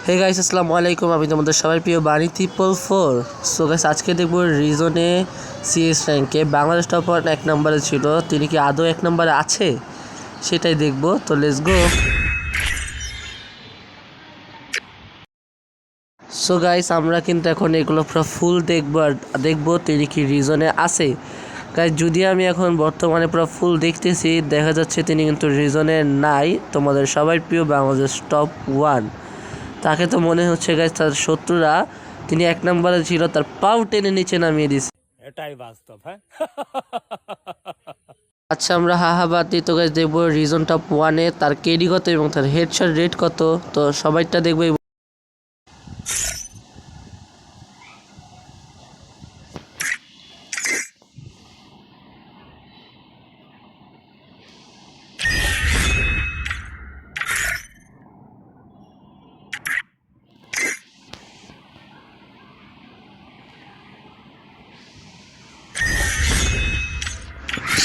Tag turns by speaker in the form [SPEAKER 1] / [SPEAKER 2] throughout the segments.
[SPEAKER 1] Hey guys আসসালামু আলাইকুম। আমি তোমাদের সবার প্রিয় বাণী 444। সো গাইস আজকে দেখবো রিজনে সিএস র্যাঙ্কে বাংলাদেশ টপ 1 নম্বরে ছিল, তিনি কি আদৌ 1 নম্বরে আছে সেটাই দেখবো। তো লেটস গো। সো গাইস আমরা কিন্তু এখন এগুলো পুরো ফুল দেখবো তিনি কি রিজনে আছে। গাইস যদি আমি এখন বর্তমানে পুরো ফুল দেখতেছি, দেখা যাচ্ছে তিনি কিন্তু রিজনে নাই। তোমাদের সবার প্রিয় বাংলাদেশ টপ 1, তাকে তো মনে হচ্ছে গাইস তার শত্রুরা তিনি 1 নম্বরে ছিল তার পাও টেনে নিচে নামিয়ে দিছে।
[SPEAKER 2] এটাই বাস্তব। হ্যাঁ,
[SPEAKER 1] আচ্ছা আমরা হাহাবাদ দিই। তো গাইস দেখবো রিজন টপ 1-এ তার কেডি কত এবং তার হেডশট রেট কত, তো সবাইটা দেখবো।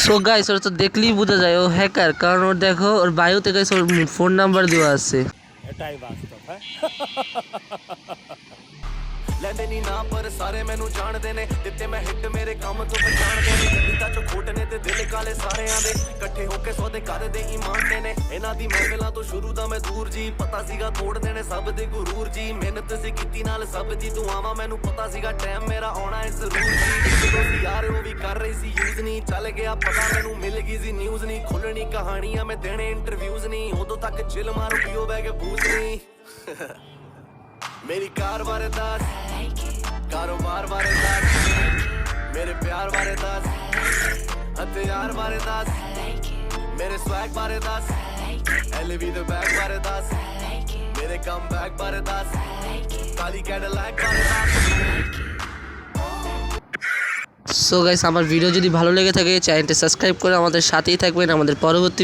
[SPEAKER 1] সো গাইস ওর তো দেখলেই বোঝা যায় ও হ্যাকার, কারণ ওর দেখো ওর বায়োতে গাইস ওর ফোন নাম্বার দেওয়া আছে।
[SPEAKER 2] এটাই বাস্তব। হ্যাঁ,
[SPEAKER 3] ਲੈਂਦੇ ਨਹੀਂ ਨਾ ਪਰ ਸਾਰੇ ਮੈਨੂੰ ਜਾਣਦੇ ਨੇ ਦਿੱਤੇ ਮੈਂ ਹਿੱਟ ਮੇਰੇ ਕੰਮ ਤੋਂ ਪਛਾਣਦੇ ਨੇ ਦਿੱਤਾ ਚੋ ਖੋਟ ਨੇ ਤੇ ਦਿਲ ਕਾਲੇ ਸਾਰਿਆਂ ਦੇ ਇਕੱਠੇ ਹੋ ਕੇ ਸੌਦੇ ਕਰਦੇ ਇਮਾਨਦੇ ਨੇ ਇਹਨਾਂ ਦੀ ਮਹਿਫਲਾਂ ਤੋਂ ਸ਼ੁਰੂ ਦਾ ਮੈਂ ਦੂਰ ਜੀ ਪਤਾ ਸੀਗਾ ਤੋੜ ਦੇਣੇ ਸਭ ਦੇ ਗੁਰੂਰ ਜੀ ਮਿਹਨਤ ਸੀ ਕੀਤੀ ਨਾਲ ਸਭ ਦੀ ਦੁਆਵਾਂ ਮੈਨੂੰ ਪਤਾ ਸੀਗਾ ਟਾਈਮ ਮੇਰਾ ਆਉਣਾ ਹੈ ਜ਼ਰੂਰ ਜੀ ਜਦੋਂ ਸੀ ਯਾਰ ਉਹ ਵੀ ਕਰ ਰਹੀ ਸੀ ਯੂਜ਼ ਨਹੀਂ ਚੱਲ ਗਿਆ ਪਤਾ ਮੈਨੂੰ ਮਿਲ ਗਈ ਸੀ ਨਿਊਜ਼ ਨਹੀਂ ਖੁੱਲਣੀ ਕਹਾਣੀਆਂ ਮੈਂ ਦੇਣੇ ਇੰਟਰਵਿਊਜ਼ ਨਹੀਂ ਉਦੋਂ ਤੱਕ ਚਿਲ ਮਾਰੋ ਪੀਓ ਬਹਿ ਕੇ ਬੂਝ ਨਹੀਂ मेरी कार बारे दस कारोबार बारे दस मेरे प्यार बारे दस हथियार बारे दस मेरे स्वैग बारे दस एलवी द बैग बारे दस मेरे कम बैग बारे दस काली कैडिलैक बारे दस।
[SPEAKER 1] সো গাইস আমার ভিডিও যদি ভালো লেগে থাকে চ্যানেলটি সাবস্ক্রাইব করে আমাদের সাথেই থাকবেন আমাদের পরবর্তী